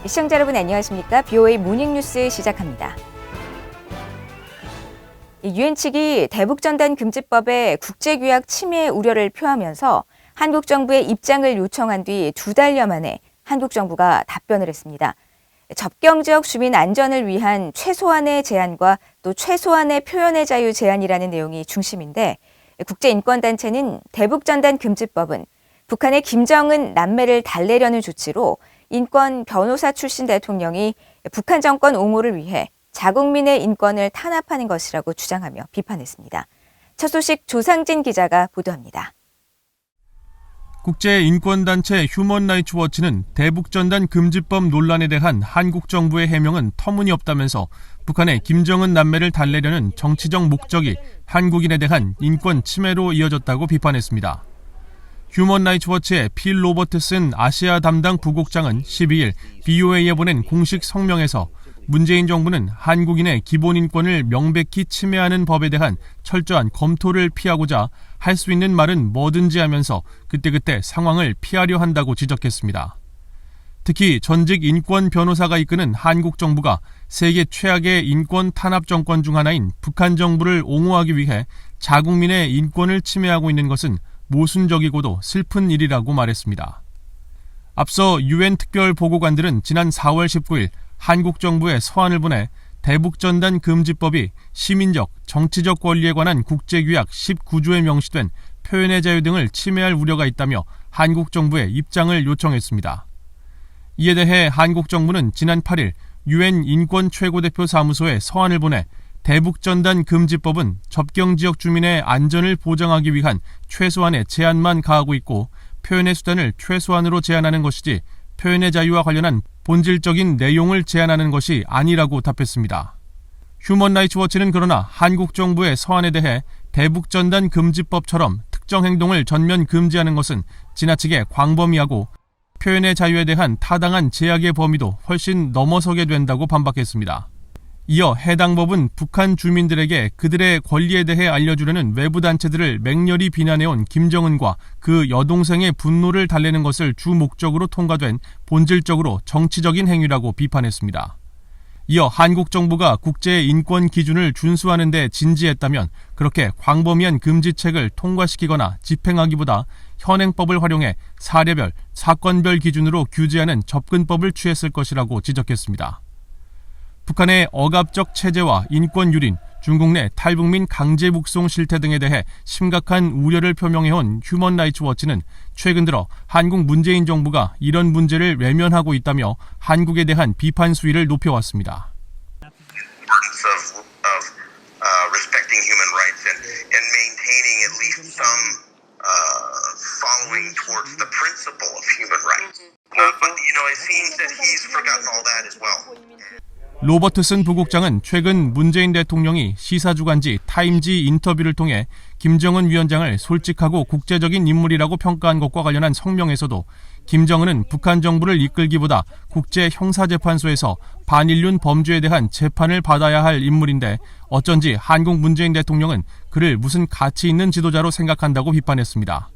시청자 여러분 안녕하십니까? BOA 모닝뉴스 시작합니다. 유엔 측이 대북전단 금지법의 국제규약 침해 우려를 표하면서 한국 정부의 입장을 요청한 뒤 2달여 만에 한국 정부가 답변을 했습니다. 접경 지역 주민 안전을 위한 최소한의 제한과 또 최소한의 표현의 자유 제한이라는 내용이 중심인데, 국제인권단체는 대북전단 금지법은 북한의 김정은 남매를 달래려는 조치로 인권 변호사 출신 대통령이 북한 정권 옹호를 위해 자국민의 인권을 탄압하는 것이라고 주장하며 비판했습니다. 첫 소식 조상진 기자가 보도합니다. 국제인권단체 휴먼라이츠워치는 대북전단 금지법 논란에 대한 한국 정부의 해명은 터무니없다면서 북한의 김정은 남매를 달래려는 정치적 목적이 한국인에 대한 인권 침해로 이어졌다고 비판했습니다. 휴먼라이츠워치의 필 로버트슨 아시아 담당 부국장은 12일 BOA에 보낸 공식 성명에서 문재인 정부는 한국인의 기본 인권을 명백히 침해하는 법에 대한 철저한 검토를 피하고자 할 수 있는 말은 뭐든지 하면서 그때그때 상황을 피하려 한다고 지적했습니다. 특히 전직 인권 변호사가 이끄는 한국 정부가 세계 최악의 인권 탄압 정권 중 하나인 북한 정부를 옹호하기 위해 자국민의 인권을 침해하고 있는 것은 모순적이고도 슬픈 일이라고 말했습니다. 앞서 유엔 특별 보고관들은 지난 4월 19일 한국 정부에 서한을 보내 대북전단 금지법이 시민적, 정치적 권리에 관한 국제규약 19조에 명시된 표현의 자유 등을 침해할 우려가 있다며 한국 정부에 입장을 요청했습니다. 이에 대해 한국 정부는 지난 8일 유엔 인권 최고대표 사무소에 서한을 보내 대북전단 금지법은 접경지역 주민의 안전을 보장하기 위한 최소한의 제한만 가하고 있고 표현의 수단을 최소한으로 제한하는 것이지 표현의 자유와 관련한 본질적인 내용을 제한하는 것이 아니라고 답했습니다. 휴먼라이츠워치는 그러나 한국 정부의 서한에 대해 대북전단 금지법처럼 특정 행동을 전면 금지하는 것은 지나치게 광범위하고 표현의 자유에 대한 타당한 제약의 범위도 훨씬 넘어서게 된다고 반박했습니다. 이어 해당 법은 북한 주민들에게 그들의 권리에 대해 알려주려는 외부 단체들을 맹렬히 비난해온 김정은과 그 여동생의 분노를 달래는 것을 주 목적으로 통과된 본질적으로 정치적인 행위라고 비판했습니다. 이어 한국 정부가 국제 인권 기준을 준수하는 데 진지했다면 그렇게 광범위한 금지책을 통과시키거나 집행하기보다 현행법을 활용해 사례별, 사건별 기준으로 규제하는 접근법을 취했을 것이라고 지적했습니다. 북한의 억압적 체제와 인권 유린, 중국 내 탈북민 강제 북송 실태 등에 대해 심각한 우려를 표명해온 휴먼라이츠워치는 최근 들어 한국 문재인 정부가 이런 문제를 외면하고 있다며 한국에 대한 비판 수위를 높여왔습니다. Respecting human rights and maintaining at least some following towards the principle of human rights. But it seems that he's forgotten all that as well. 로버트슨 부국장은 최근 문재인 대통령이 시사주간지 타임지 인터뷰를 통해 김정은 위원장을 솔직하고 국제적인 인물이라고 평가한 것과 관련한 성명에서도 김정은은 북한 정부를 이끌기보다 국제형사재판소에서 반인륜 범죄에 대한 재판을 받아야 할 인물인데 어쩐지 한국 문재인 대통령은 그를 무슨 가치 있는 지도자로 생각한다고 비판했습니다.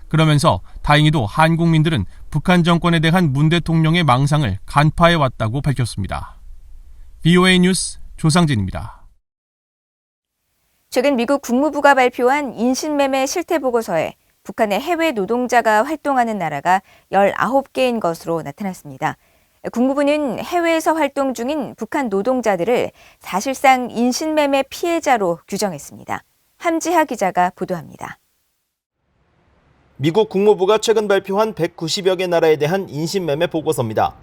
그러면서 다행히도 한국민들은 북한 정권에 대한 문 대통령의 망상을 간파해왔다고 밝혔습니다. BOA 뉴스 조상진입니다. 최근 미국 국무부가 발표한 인신매매 실태보고서에 북한의 해외 노동자가 활동하는 나라가 19개인 것으로 나타났습니다. 국무부는 해외에서 활동 중인 북한 노동자들을 사실상 인신매매 피해자로 규정했습니다. 함지하 기자가 보도합니다. 미국 국무부가 최근 발표한 190여 개 나라에 대한 인신매매 보고서입니다.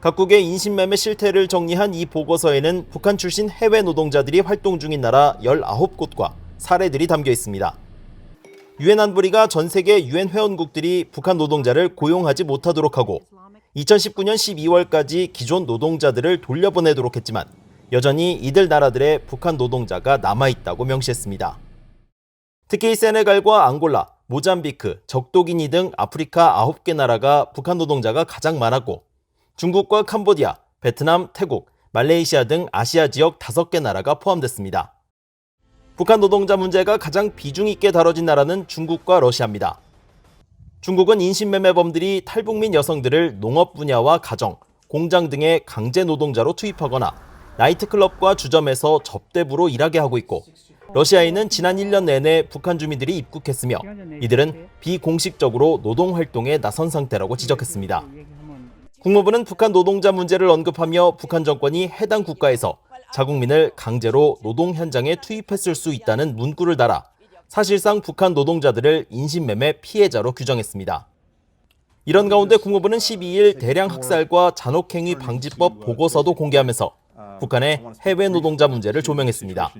각국의 인신매매 실태를 정리한 이 보고서에는 북한 출신 해외 노동자들이 활동 중인 나라 19곳과 사례들이 담겨 있습니다. 유엔 안보리가 전 세계 유엔 회원국들이 북한 노동자를 고용하지 못하도록 하고 2019년 12월까지 기존 노동자들을 돌려보내도록 했지만 여전히 이들 나라들의 북한 노동자가 남아있다고 명시했습니다. 특히 세네갈과 앙골라, 모잠비크, 적도기니 등 아프리카 9개 나라가 북한 노동자가 가장 많았고 중국과 캄보디아, 베트남, 태국, 말레이시아 등 아시아 지역 5개 나라가 포함됐습니다. 북한 노동자 문제가 가장 비중 있게 다뤄진 나라는 중국과 러시아입니다. 중국은 인신매매범들이 탈북민 여성들을 농업 분야와 가정, 공장 등의 강제 노동자로 투입하거나 나이트클럽과 주점에서 접대부로 일하게 하고 있고, 러시아에는 지난 1년 내내 북한 주민들이 입국했으며 이들은 비공식적으로 노동활동에 나선 상태라고 지적했습니다. 국무부는 북한 노동자 문제를 언급하며 북한 정권이 해당 국가에서 자국민을 강제로 노동 현장에 투입했을 수 있다는 문구를 달아 사실상 북한 노동자들을 인신매매 피해자로 규정했습니다. 이런 가운데 국무부는 12일 대량 학살과 잔혹행위 방지법 보고서도 공개하면서 북한의 해외 노동자 문제를 조명했습니다.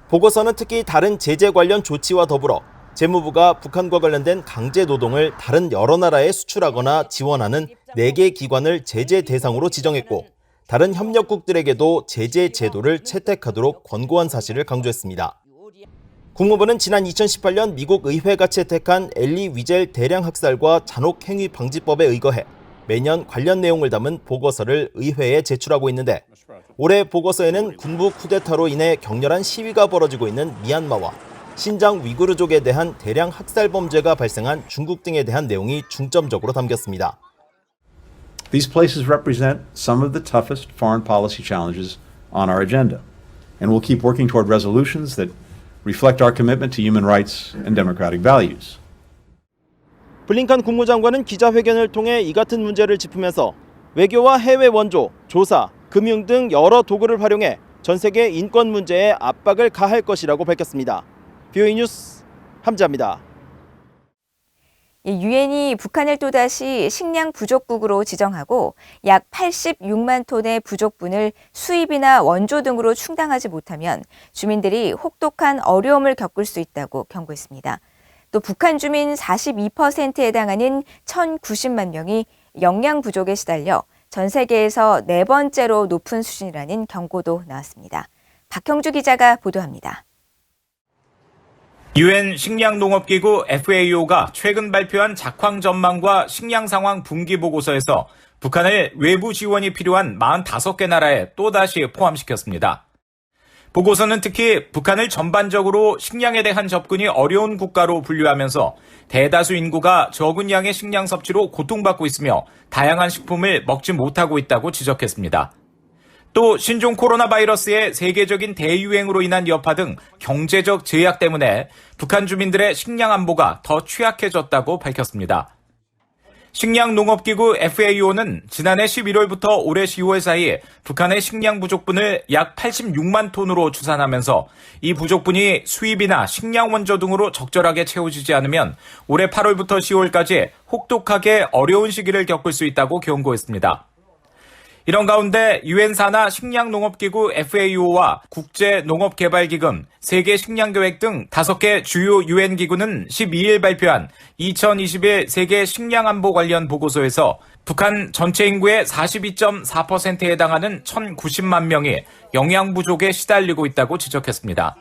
보고서는 특히 다른 제재 관련 조치와 더불어 재무부가 북한과 관련된 강제 노동을 다른 여러 나라에 수출하거나 지원하는 4개 기관을 제재 대상으로 지정했고, 다른 협력국들에게도 제재 제도를 채택하도록 권고한 사실을 강조했습니다. 국무부는 지난 2018년 미국 의회가 채택한 엘리 위젤 대량 학살과 잔혹 행위 방지법에 의거해 매년 관련 내용을 담은 보고서를 의회에 제출하고 있는데, 올해 보고서에는 군부 쿠데타로 인해 격렬한 시위가 벌어지고 있는 미얀마와 신장 위구르족에 대한 대량 학살 범죄가 발생한 중국 등에 대한 내용이 중점적으로 담겼습니다. These places represent some of the toughest foreign policy challenges on our agenda, and we'll keep working toward resolutions that reflect our commitment to human rights and democratic values. 블링컨 국무장관은 기자회견을 통해 이 같은 문제를 짚으면서 외교와 해외 원조, 조사, 금융 등 여러 도구를 활용해 전 세계 인권 문제에 압박을 가할 것이라고 밝혔습니다. BOE 뉴스 함지아입니다. 유엔이 북한을 또다시 식량 부족국으로 지정하고 약 86만 톤의 부족분을 수입이나 원조 등으로 충당하지 못하면 주민들이 혹독한 어려움을 겪을 수 있다고 경고했습니다. 또 북한 주민 42%에 해당하는 1,090만 명이 영양 부족에 시달려 전 세계에서 4번째로 높은 수준이라는 경고도 나왔습니다. 박형주 기자가 보도합니다. 유엔 식량농업기구 FAO가 최근 발표한 작황 전망과 식량 상황 분기 보고서에서 북한을 외부 지원이 필요한 45개 나라에 또다시 포함시켰습니다. 보고서는 특히 북한을 전반적으로 식량에 대한 접근이 어려운 국가로 분류하면서 대다수 인구가 적은 양의 식량 섭취로 고통받고 있으며 다양한 식품을 먹지 못하고 있다고 지적했습니다. 또 신종 코로나 바이러스의 세계적인 대유행으로 인한 여파 등 경제적 제약 때문에 북한 주민들의 식량 안보가 더 취약해졌다고 밝혔습니다. 식량농업기구 FAO는 지난해 11월부터 올해 10월 사이 북한의 식량 부족분을 약 86만 톤으로 추산하면서 이 부족분이 수입이나 식량 원조 등으로 적절하게 채워지지 않으면 올해 8월부터 10월까지 혹독하게 어려운 시기를 겪을 수 있다고 경고했습니다. 이런 가운데 유엔 산하 식량농업기구 FAO와 국제농업개발기금, 세계식량계획 등 5개 주요 유엔 기구는 12일 발표한 2021 세계 식량안보 관련 보고서에서 북한 전체 인구의 42.4%에 해당하는 1,090만 명이 영양 부족에 시달리고 있다고 지적했습니다.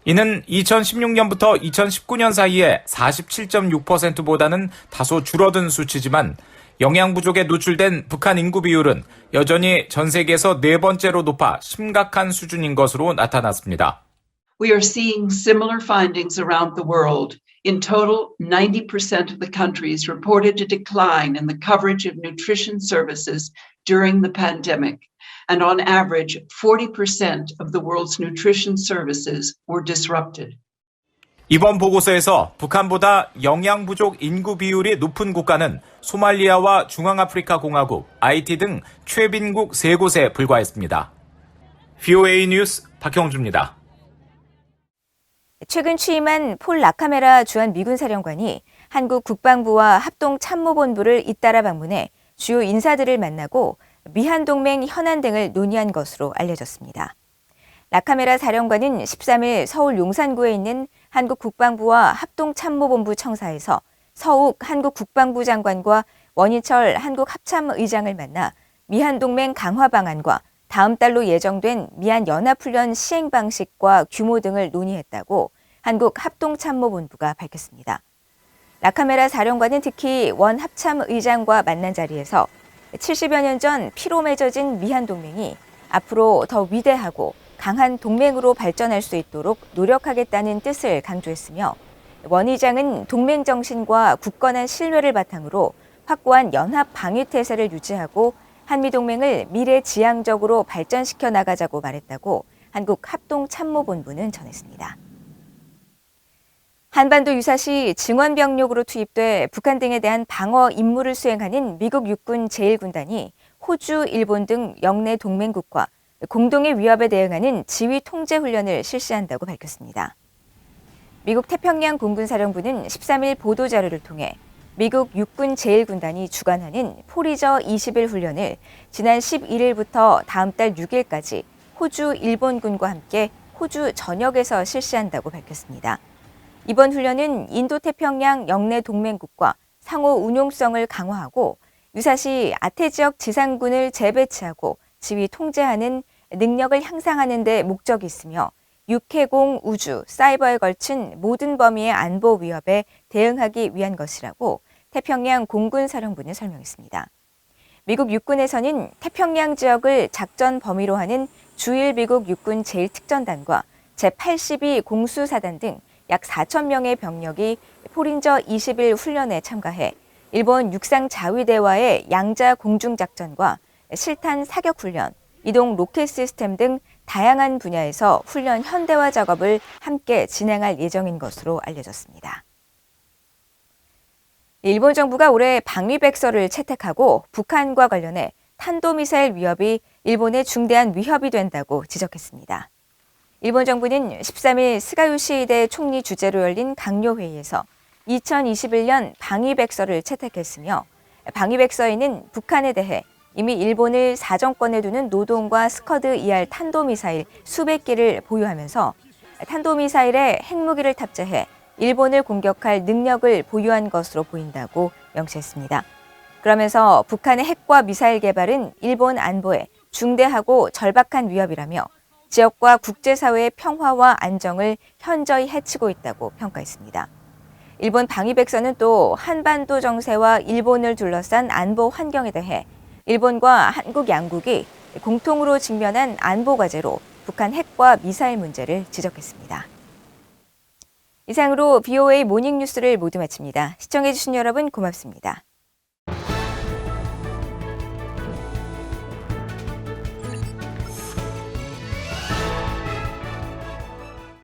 이는 2016년부터 2019년 사이에 47.6%보다는 다소 줄어든 수치지만 영양 부족에 노출된 북한 인구 비율은 여전히 전 세계에서 4번째로 높아 심각한 수준인 것으로 나타났습니다. We are seeing similar findings around the world. In total, 90% of the countries reported a decline in the coverage of nutrition services during the pandemic. And on average, 40% of the world's nutrition services were disrupted. 이번 보고서에서 북한보다 영양 부족 인구 비율이 높은 국가는 소말리아와 중앙아프리카 공화국, 하이티 등 최빈국 3곳에 불과했습니다. BOA 뉴스 박형주입니다. 최근 취임한 폴 라카메라 주한 미군 사령관이 한국 국방부와 합동참모본부를 잇따라 방문해 주요 인사들을 만나고 미한동맹 현안 등을 논의한 것으로 알려졌습니다. 라카메라 사령관은 13일 서울 용산구에 있는 한국 국방부와 합동참모본부 청사에서 서욱 한국 국방부 장관과 원희철 한국 합참의장을 만나 미한동맹 강화 방안과 다음 달로 예정된 미한 연합훈련 시행 방식과 규모 등을 논의했다고 한국 합동참모본부가 밝혔습니다. 라카메라 사령관은 특히 원 합참의장과 만난 자리에서 70여 년 전 피로 맺어진 미한동맹이 앞으로 더 위대하고 강한 동맹으로 발전할 수 있도록 노력하겠다는 뜻을 강조했으며 원 의장은 동맹 정신과 굳건한 신뢰를 바탕으로 확고한 연합 방위 태세를 유지하고 한미동맹을 미래지향적으로 발전시켜 나가자고 말했다고 한국합동참모본부는 전했습니다. 한반도 유사시 증원병력으로 투입돼 북한 등에 대한 방어 임무를 수행하는 미국 육군 제1군단이 호주, 일본 등 영내 동맹국과 공동의 위협에 대응하는 지휘 통제 훈련을 실시한다고 밝혔습니다. 미국 태평양 공군사령부는 13일 보도자료를 통해 미국 육군 제1군단이 주관하는 포리저 20일 훈련을 지난 11일부터 다음 달 6일까지 호주, 일본군과 함께 호주 전역에서 실시한다고 밝혔습니다. 이번 훈련은 인도태평양 영내 동맹국과 상호 운용성을 강화하고 유사시 아태 지역 지상군을 재배치하고 지휘 통제하는 능력을 향상하는 데 목적이 있으며 육해공, 우주, 사이버에 걸친 모든 범위의 안보 위협에 대응하기 위한 것이라고 태평양 공군사령부는 설명했습니다. 미국 육군에서는 태평양 지역을 작전 범위로 하는 주일 미국 육군 제1특전단과 제82 공수사단 등 약 4천 명의 병력이 포린저 20일 훈련에 참가해 일본 육상 자위대와의 양자 공중작전과 실탄 사격 훈련, 이동 로켓 시스템 등 다양한 분야에서 훈련 현대화 작업을 함께 진행할 예정인 것으로 알려졌습니다. 일본 정부가 올해 방위백서를 채택하고 북한과 관련해 탄도미사일 위협이 일본의 중대한 위협이 된다고 지적했습니다. 일본 정부는 13일 스가 요시히데 총리 주재로 열린 강요회의에서 2021년 방위백서를 채택했으며 방위백서에는 북한에 대해 이미 일본을 사정권에 두는 노동과 스커드 ER 탄도미사일 수백 개를 보유하면서 탄도미사일에 핵무기를 탑재해 일본을 공격할 능력을 보유한 것으로 보인다고 명시했습니다. 그러면서 북한의 핵과 미사일 개발은 일본 안보에 중대하고 절박한 위협이라며 지역과 국제사회의 평화와 안정을 현저히 해치고 있다고 평가했습니다. 일본 방위백서는 또 한반도 정세와 일본을 둘러싼 안보 환경에 대해 일본과 한국 양국이 공통으로 직면한 안보 과제로 북한 핵과 미사일 문제를 지적했습니다. 이상으로 BOA 모닝뉴스를 모두 마칩니다. 시청해주신 여러분 고맙습니다.